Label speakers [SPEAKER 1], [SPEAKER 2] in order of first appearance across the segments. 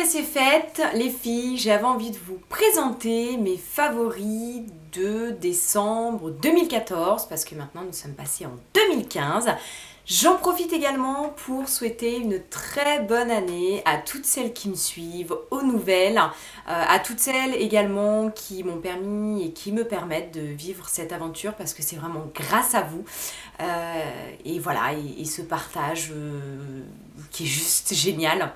[SPEAKER 1] c'est fait, les filles, j'avais envie de vous présenter mes favoris de décembre 2014, parce que maintenant nous sommes passés en 2015. J'en profite également pour souhaiter une très bonne année à toutes celles qui me suivent, aux nouvelles, à toutes celles également qui m'ont permis et qui me permettent de vivre cette aventure, parce que c'est vraiment grâce à vous. Et voilà, et ce partage qui est juste génial.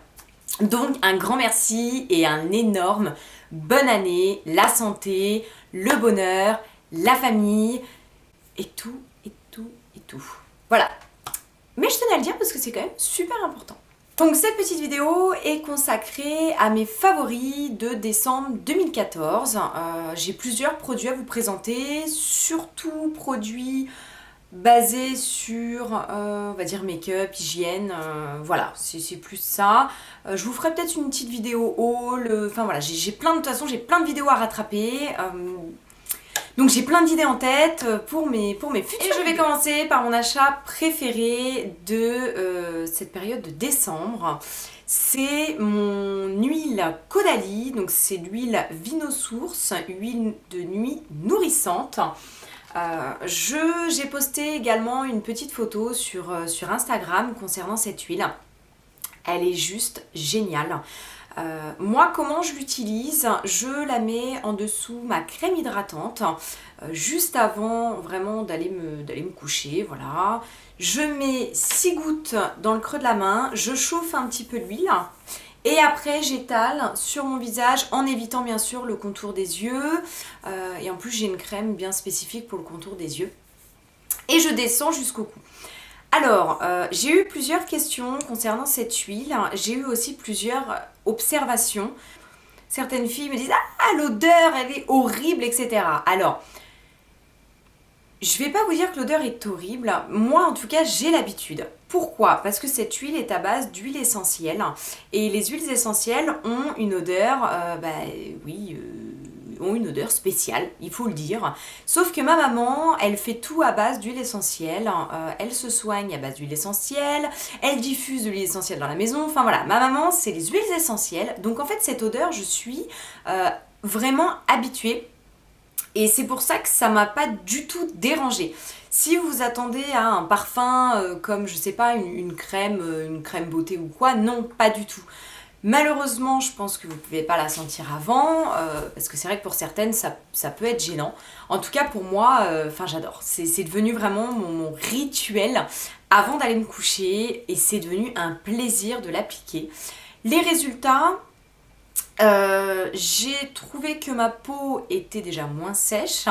[SPEAKER 1] Donc un grand merci et un énorme bonne année, la santé, le bonheur, la famille et tout, et tout, et tout. Voilà. Mais je tenais à le dire parce que c'est quand même super important. Donc cette petite vidéo est consacrée à mes favoris de décembre 2014. J'ai plusieurs produits à vous présenter, surtout produits basés sur, on va dire, make-up, hygiène, voilà, c'est plus ça. Je vous ferai peut-être une petite vidéo haul, enfin voilà, j'ai plein de toute façon, j'ai plein de vidéos à rattraper. Donc j'ai plein d'idées en tête pour mes futurs. Et je vais commencer par mon achat préféré de cette période de décembre. C'est mon huile Caudalie, donc c'est l'huile Vinosource, huile de nuit nourrissante. J'ai posté également une petite photo sur Instagram concernant cette huile. Elle est juste géniale. Moi, comment je l'utilise? Je la mets en dessous ma crème hydratante, juste avant vraiment d'aller me coucher, voilà. Je mets 6 gouttes dans le creux de la main, je chauffe un petit peu l'huile, et après j'étale sur mon visage en évitant bien sûr le contour des yeux, et en plus j'ai une crème bien spécifique pour le contour des yeux. Et je descends jusqu'au cou. Alors, j'ai eu plusieurs questions concernant cette huile, j'ai eu aussi plusieurs observations. Certaines filles me disent « Ah, l'odeur, elle est horrible, etc. » Alors, je vais pas vous dire que l'odeur est horrible, moi en tout cas j'ai l'habitude. Pourquoi? Parce que cette huile est à base d'huile essentielle, et les huiles essentielles ont une odeur, ont une odeur spéciale, il faut le dire. Sauf que ma maman, elle fait tout à base d'huile essentielle, elle se soigne à base d'huile essentielle, elle diffuse de l'huile essentielle dans la maison, enfin voilà, ma maman c'est les huiles essentielles, donc en fait cette odeur je suis vraiment habituée. Et c'est pour ça que ça m'a pas du tout dérangée. Si vous attendez à un parfum comme, je sais pas, une crème beauté ou quoi, non, pas du tout. Malheureusement, je pense que vous pouvez pas la sentir avant, parce que c'est vrai que pour certaines, ça peut être gênant. En tout cas, pour moi, j'adore. C'est devenu vraiment mon rituel avant d'aller me coucher, et c'est devenu un plaisir de l'appliquer. Les résultats... j'ai trouvé que ma peau était déjà moins sèche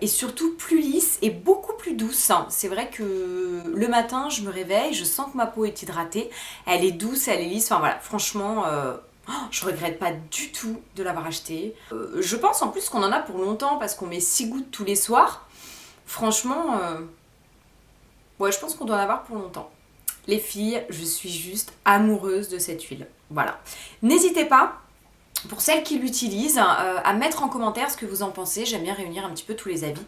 [SPEAKER 1] et surtout plus lisse et beaucoup plus douce. C'est vrai que le matin je me réveille, je sens que ma peau est hydratée, elle est douce, elle est lisse, enfin voilà, franchement je regrette pas du tout de l'avoir acheté. Je pense en plus qu'on en a pour longtemps parce qu'on met 6 gouttes tous les soirs. Franchement, ouais, je pense qu'on doit en avoir pour longtemps. Les filles, je suis juste amoureuse de cette huile. Voilà. N'hésitez pas, pour celles qui l'utilisent, à mettre en commentaire ce que vous en pensez. J'aime bien réunir un petit peu tous les avis.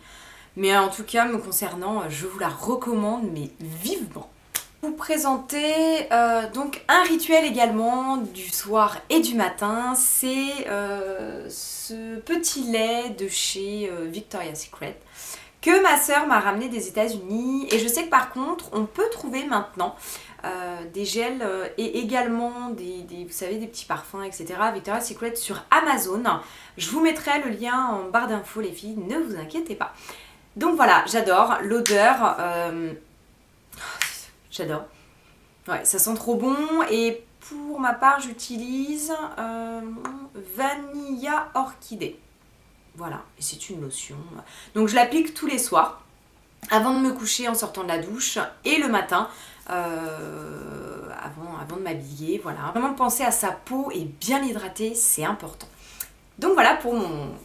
[SPEAKER 1] Mais en tout cas, me concernant, je vous la recommande, mais vivement. Vous présenter donc un rituel également du soir et du matin. C'est ce petit lait de chez Victoria's Secret que ma sœur m'a ramené des États-Unis. Et je sais que par contre, on peut trouver maintenant des gels et également vous savez, des petits parfums, etc. Victoria's Secret sur Amazon. Je vous mettrai le lien en barre d'infos, les filles, ne vous inquiétez pas. Donc voilà, j'adore l'odeur. J'adore. Ouais, ça sent trop bon. Et pour ma part, j'utilise Vanilla Orchidée. Voilà, et c'est une lotion. Donc je l'applique tous les soirs, avant de me coucher en sortant de la douche, et le matin, avant de m'habiller, voilà. Vraiment penser à sa peau et bien l'hydrater, c'est important. Donc voilà pour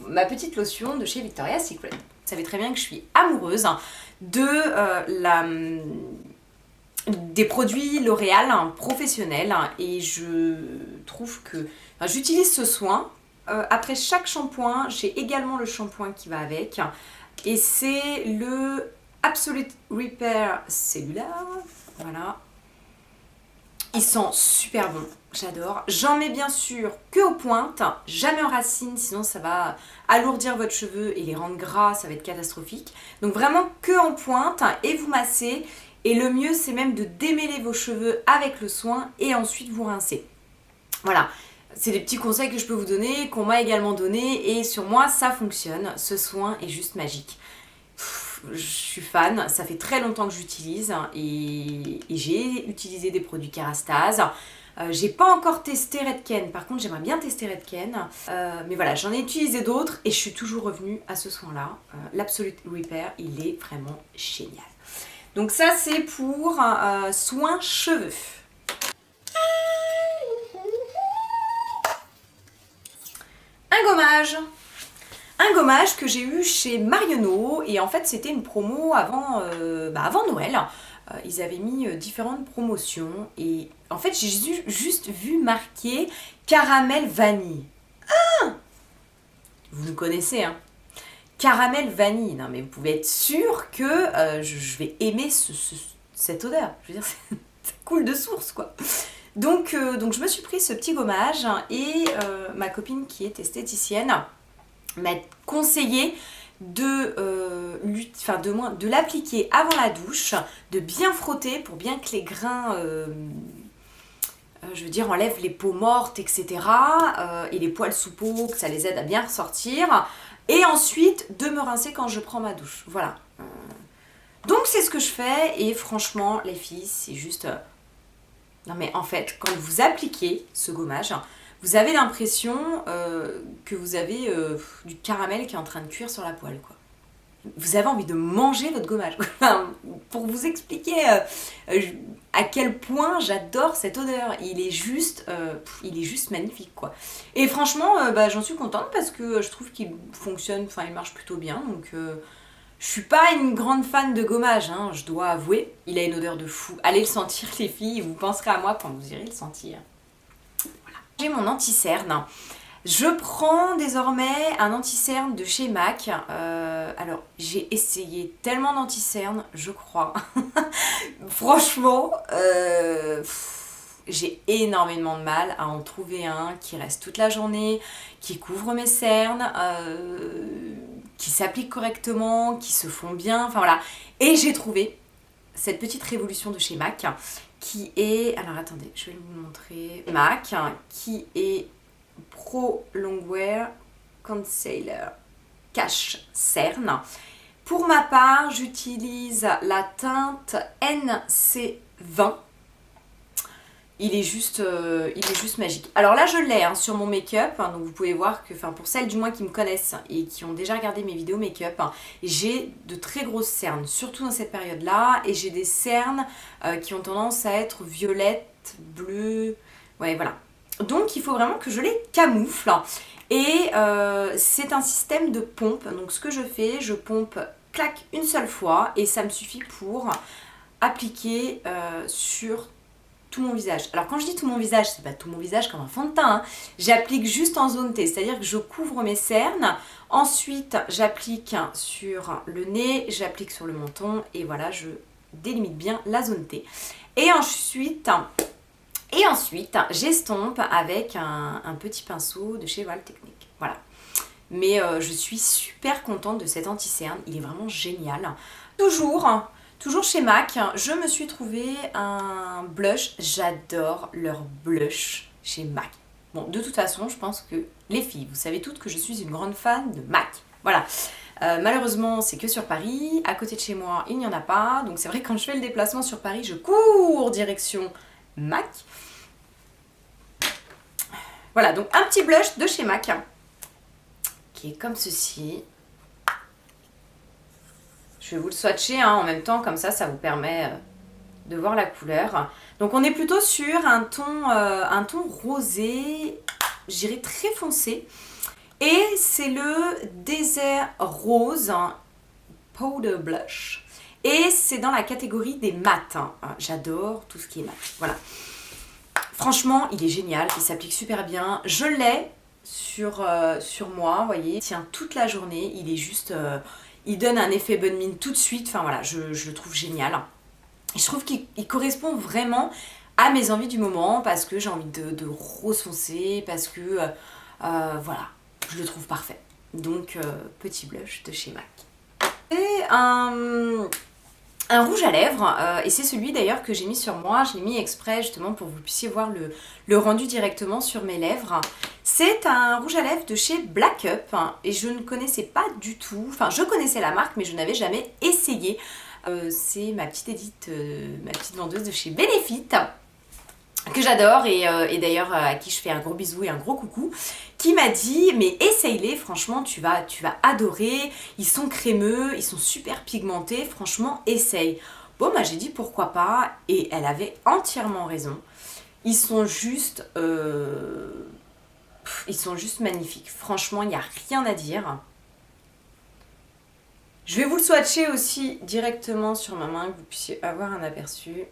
[SPEAKER 1] ma petite lotion de chez Victoria's Secret. Vous savez très bien que je suis amoureuse des produits L'Oréal professionnels, et je trouve que j'utilise ce soin. Après chaque shampoing, j'ai également le shampoing qui va avec, et c'est le Absolute Repair Cellular, voilà. Il sent super bon, j'adore. J'en mets bien sûr que aux pointes, jamais en racines, sinon ça va alourdir votre cheveu et les rendre gras, ça va être catastrophique. Donc vraiment que en pointe et vous massez. Et le mieux, c'est même de démêler vos cheveux avec le soin et ensuite vous rincer. Voilà, c'est des petits conseils que je peux vous donner, qu'on m'a également donné et sur moi, ça fonctionne. Ce soin est juste magique. Je suis fan, ça fait très longtemps que j'utilise et j'ai utilisé des produits Kerastase. J'ai pas encore testé Redken, par contre j'aimerais bien tester Redken. Mais voilà, j'en ai utilisé d'autres et je suis toujours revenue à ce soin-là. L'Absolute Repair, il est vraiment génial. Donc ça c'est pour soin cheveux. Un gommage. Un gommage que j'ai eu chez Marionneau et en fait c'était une promo avant Noël. Ils avaient mis différentes promotions et en fait j'ai juste vu marqué caramel vanille. Ah, vous nous connaissez hein. Caramel vanille, non mais vous pouvez être sûr que je vais aimer cette odeur. Je veux dire, ça coule de source quoi. Donc je me suis pris ce petit gommage et ma copine qui est esthéticienne m'a conseillé de l'appliquer avant la douche, de bien frotter pour bien que les grains, enlèvent les peaux mortes, etc. Et les poils sous peau, que ça les aide à bien ressortir. Et ensuite, de me rincer quand je prends ma douche. Voilà. Donc c'est ce que je fais et franchement, les filles, c'est juste... Non mais en fait, quand vous appliquez ce gommage, vous avez l'impression que vous avez du caramel qui est en train de cuire sur la poêle, quoi. Vous avez envie de manger votre gommage. Pour vous expliquer à quel point j'adore cette odeur. Il est juste magnifique, quoi. Et franchement, j'en suis contente parce que je trouve qu'il fonctionne, enfin il marche plutôt bien. Donc je suis pas une grande fan de gommage, hein, je dois avouer. Il a une odeur de fou. Allez le sentir les filles, vous penserez à moi quand vous irez le sentir. Voilà. J'ai mon anti-cerne. Je prends désormais un anti-cerne de chez MAC. Alors, j'ai essayé tellement d'anti-cernes, je crois. Franchement, j'ai énormément de mal à en trouver un qui reste toute la journée, qui couvre mes cernes, qui s'applique correctement, qui se font bien, enfin voilà. Et j'ai trouvé cette petite révolution de chez MAC qui est... Alors attendez, je vais vous montrer. MAC qui est... Pro Longwear Concealer Cache Cerne. Pour ma part, j'utilise la teinte NC20. Il est juste magique. Alors là, je l'ai hein, sur mon make-up. Hein, donc vous pouvez voir que, pour celles du moins qui me connaissent et qui ont déjà regardé mes vidéos make-up, hein, j'ai de très grosses cernes, surtout dans cette période-là. Et j'ai des cernes qui ont tendance à être violettes, bleues. Ouais, voilà. Donc il faut vraiment que je les camoufle et c'est un système de pompe. Donc ce que je fais, je pompe clac une seule fois et ça me suffit pour appliquer sur tout mon visage. Alors quand je dis tout mon visage, c'est pas tout mon visage comme un fond de teint, hein. J'applique juste en zone T, c'est-à-dire que je couvre mes cernes, ensuite j'applique sur le nez, j'applique sur le menton et voilà, je délimite bien la zone T. Et ensuite, j'estompe avec un petit pinceau de chez Val Technique. Voilà. Mais je suis super contente de cet anti-cerne. Il est vraiment génial. Toujours chez MAC, je me suis trouvé un blush. J'adore leur blush chez MAC. Bon, de toute façon, je pense que les filles, vous savez toutes que je suis une grande fan de MAC. Voilà. Malheureusement, c'est que sur Paris. À côté de chez moi, il n'y en a pas. Donc c'est vrai que quand je fais le déplacement sur Paris, je cours direction MAC. Voilà, donc un petit blush de chez MAC qui est comme ceci. Je vais vous le swatcher hein, en même temps, comme ça vous permet de voir la couleur. Donc on est plutôt sur un ton rosé, je dirais très foncé. Et c'est le Desert Rose Powder Blush. Et c'est dans la catégorie des mats. Hein. J'adore tout ce qui est mat. Voilà. Franchement, il est génial, il s'applique super bien. Je l'ai sur moi, vous voyez. Il tient toute la journée, il est juste... il donne un effet bonne mine tout de suite. Enfin voilà, je le trouve génial. Et je trouve qu'il correspond vraiment à mes envies du moment, parce que j'ai envie de rose foncé, parce que voilà, je le trouve parfait. Donc petit blush de chez MAC. Et un rouge à lèvres, et c'est celui d'ailleurs que j'ai mis sur moi. Je l'ai mis exprès justement pour que vous puissiez voir le rendu directement sur mes lèvres. C'est un rouge à lèvres de chez Black Up, hein, et je ne connaissais pas du tout, enfin je connaissais la marque mais je n'avais jamais essayé. C'est ma petite Edith, ma petite vendeuse de chez Benefit, que j'adore, et d'ailleurs à qui je fais un gros bisou et un gros coucou, qui m'a dit mais essaye-les, franchement tu vas adorer, ils sont crémeux, ils sont super pigmentés, franchement essaye. Bon bah j'ai dit pourquoi pas, et elle avait entièrement raison. Ils sont juste magnifiques, franchement il n'y a rien à dire. Je vais vous le swatcher aussi directement sur ma main, que vous puissiez avoir un aperçu.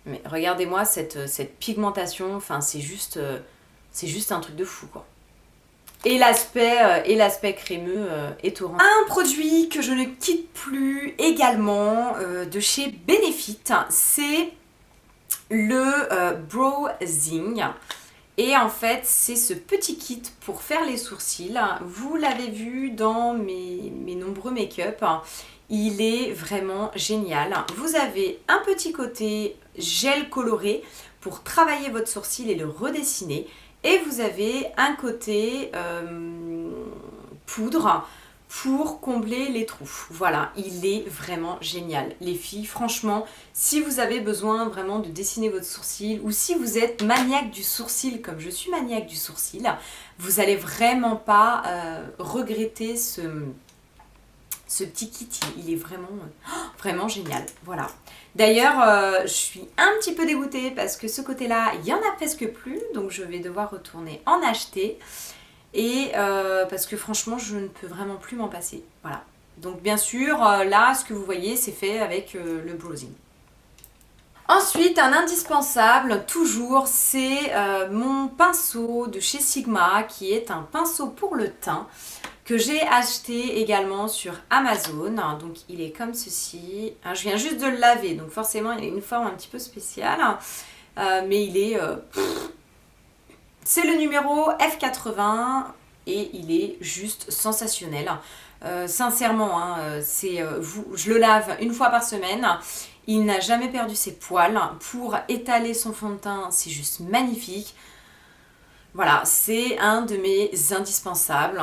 [SPEAKER 1] Mais regardez-moi cette pigmentation, enfin c'est juste un truc de fou quoi. Et l'aspect crémeux est au rang. Un produit que je ne quitte plus également de chez Benefit, c'est le Browsing. Et en fait, c'est ce petit kit pour faire les sourcils. Vous l'avez vu dans mes nombreux make-up. Il est vraiment génial. Vous avez un petit côté gel coloré pour travailler votre sourcil et le redessiner. Et vous avez un côté poudre pour combler les trous. Voilà, il est vraiment génial. Les filles, franchement, si vous avez besoin vraiment de dessiner votre sourcil, ou si vous êtes maniaque du sourcil, comme je suis maniaque du sourcil, vous n'allez vraiment pas regretter ce petit kit. Il est vraiment génial. Voilà. D'ailleurs, je suis un petit peu dégoûtée parce que ce côté-là, il n'y en a presque plus. Donc je vais devoir retourner en acheter. Et parce que franchement je ne peux vraiment plus m'en passer, voilà. Donc bien sûr là ce que vous voyez c'est fait avec le Browsing. Ensuite un indispensable toujours, c'est mon pinceau de chez Sigma, qui est un pinceau pour le teint que j'ai acheté également sur Amazon. Donc il est comme ceci, je viens juste de le laver donc forcément il a une forme un petit peu spéciale, mais il est c'est le numéro F80 et il est juste sensationnel. Sincèrement, hein, je le lave une fois par semaine. Il n'a jamais perdu ses poils. Pour étaler son fond de teint, c'est juste magnifique. Voilà, c'est un de mes indispensables.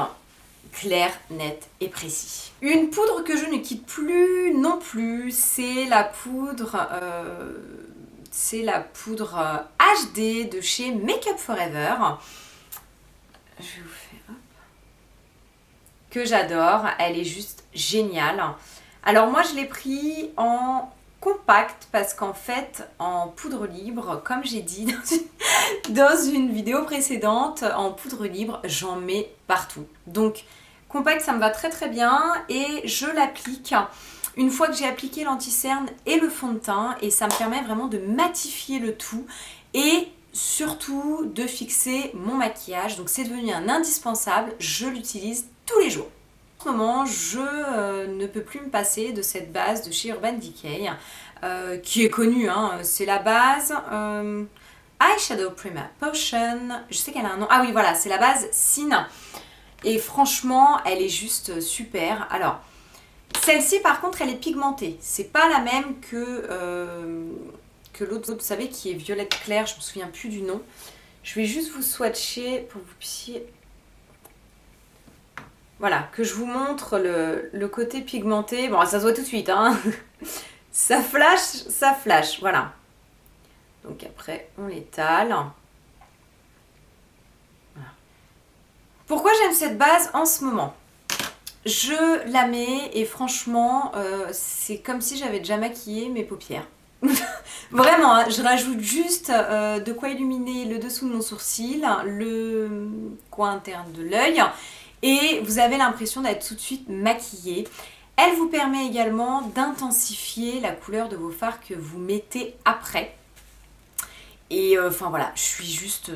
[SPEAKER 1] Clair, net et précis. Une poudre que je ne quitte plus non plus, c'est la poudre... HD de chez Make Up Forever. Je vous fais hop. Que j'adore, elle est juste géniale. Alors moi je l'ai pris en compact parce qu'en fait en poudre libre, comme j'ai dit dans une vidéo précédente, en poudre libre j'en mets partout. Donc compact ça me va très très bien et je l'applique une fois que j'ai appliqué l'anti-cerne et le fond de teint, et ça me permet vraiment de matifier le tout et surtout de fixer mon maquillage. Donc c'est devenu un indispensable, je l'utilise tous les jours. En ce moment, je ne peux plus me passer de cette base de chez Urban Decay qui est connue, hein. C'est la base Eyeshadow Primer Potion, je sais qu'elle a un nom, ah oui voilà, c'est la base Sin, et franchement elle est juste super. Alors celle-ci par contre elle est pigmentée, c'est pas la même que l'autre, vous savez, qui est violette clair, je me souviens plus du nom. Je vais juste vous swatcher pour que vous puissiez... Voilà, que je vous montre le côté pigmenté. Bon, ça se voit tout de suite, hein. Ça flash, voilà. Donc après, on l'étale. Voilà. Pourquoi j'aime cette base en ce moment ? Je la mets et franchement, c'est comme si j'avais déjà maquillé mes paupières. Vraiment, hein, je rajoute juste de quoi illuminer le dessous de mon sourcil, le coin interne de l'œil, et vous avez l'impression d'être tout de suite maquillée. Elle vous permet également d'intensifier la couleur de vos fards que vous mettez après. Et enfin voilà, je suis juste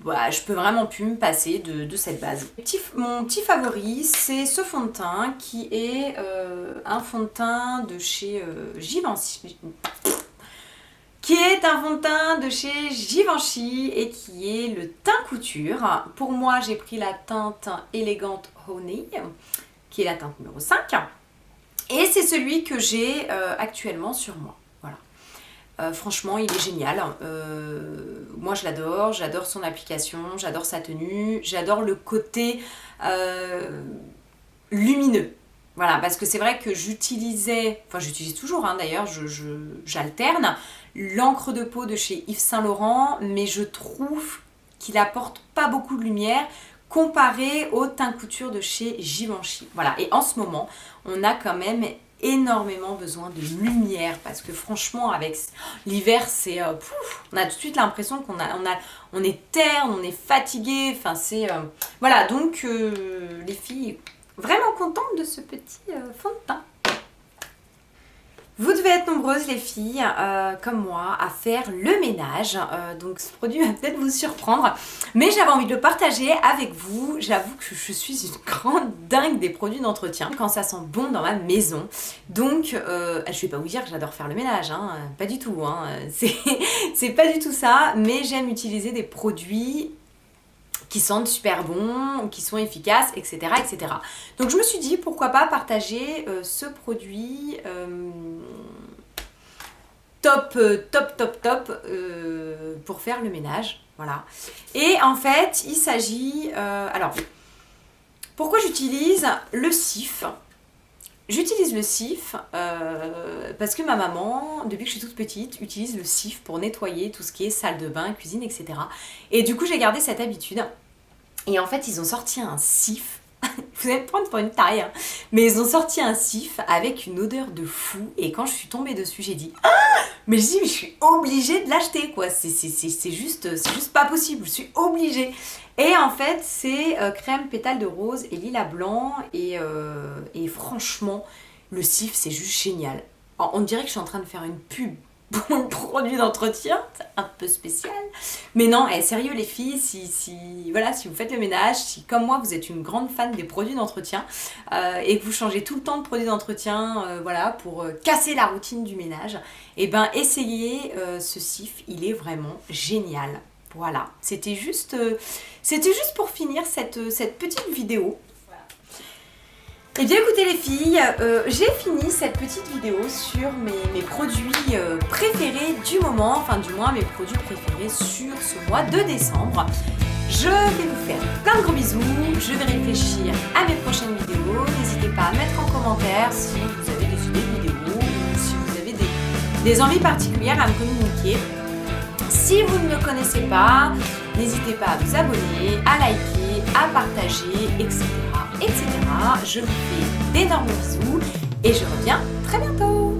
[SPEAKER 1] je peux vraiment plus me passer de cette base. Mon petit favori, c'est ce fond de teint qui est un fond de teint de chez Givenchy. Qui est un fond de teint de chez Givenchy et qui est le teint couture. Pour moi, j'ai pris la teinte Elegant Honey, qui est la teinte numéro 5. Et c'est celui que j'ai actuellement sur moi. Voilà. Franchement, il est génial. Moi, je l'adore. J'adore son application, j'adore sa tenue, j'adore le côté lumineux. Voilà, parce que c'est vrai que j'utilise toujours d'ailleurs, j'alterne l'encre de peau de chez Yves Saint Laurent, mais je trouve qu'il apporte pas beaucoup de lumière comparé au teint couture de chez Givenchy. Voilà, et en ce moment, on a quand même énormément besoin de lumière parce que franchement, avec l'hiver, c'est on a tout de suite l'impression on est terne, on est fatigué. Enfin, c'est voilà, donc les filles, vraiment contentes de ce petit fond de teint. Vous devez être nombreuses les filles, comme moi, à faire le ménage, donc ce produit va peut-être vous surprendre, mais j'avais envie de le partager avec vous. J'avoue que je suis une grande dingue des produits d'entretien, quand ça sent bon dans ma maison. Donc, je vais pas vous dire que j'adore faire le ménage, hein, pas du tout, hein, c'est pas du tout ça, mais j'aime utiliser des produits qui sentent super bon, qui sont efficaces, etc., etc. Donc je me suis dit, pourquoi pas partager ce produit top pour faire le ménage. Voilà. Et en fait, il s'agit... alors, pourquoi j'utilise le cif ? J'utilise le cif parce que ma maman, depuis que je suis toute petite, utilise le cif pour nettoyer tout ce qui est salle de bain, cuisine, etc. Et du coup, j'ai gardé cette habitude. Et en fait, ils ont sorti un cif. Vous allez me prendre pour une tarée, hein. Mais ils ont sorti un cif avec une odeur de fou. Et quand je suis tombée dessus, j'ai dit « Ah !» Mais je dis « Mais je suis obligée de l'acheter, quoi. C'est juste pas possible. Je suis obligée. » Et en fait, c'est crème pétale de rose et lilas blanc. Et franchement, le cif, c'est juste génial. Alors, on dirait que je suis en train de faire une pub pour un produit d'entretien, c'est un peu spécial. Mais non, sérieux les filles, si vous faites le ménage, si comme moi vous êtes une grande fan des produits d'entretien et que vous changez tout le temps de produits d'entretien pour casser la routine du ménage, et ben essayez ce cif, il est vraiment génial. Voilà, c'était juste pour finir cette petite vidéo. Et bien écoutez les filles, j'ai fini cette petite vidéo sur mes produits préférés du moment, enfin du moins mes produits préférés sur ce mois de décembre. Je vais vous faire plein de gros bisous, je vais réfléchir à mes prochaines vidéos. N'hésitez pas à mettre en commentaire si vous avez des idées de vidéos ou si vous avez des envies particulières à me communiquer. Si vous ne me connaissez pas, n'hésitez pas à vous abonner, à liker, à partager, etc. etc. Je vous fais d'énormes bisous et je reviens très bientôt.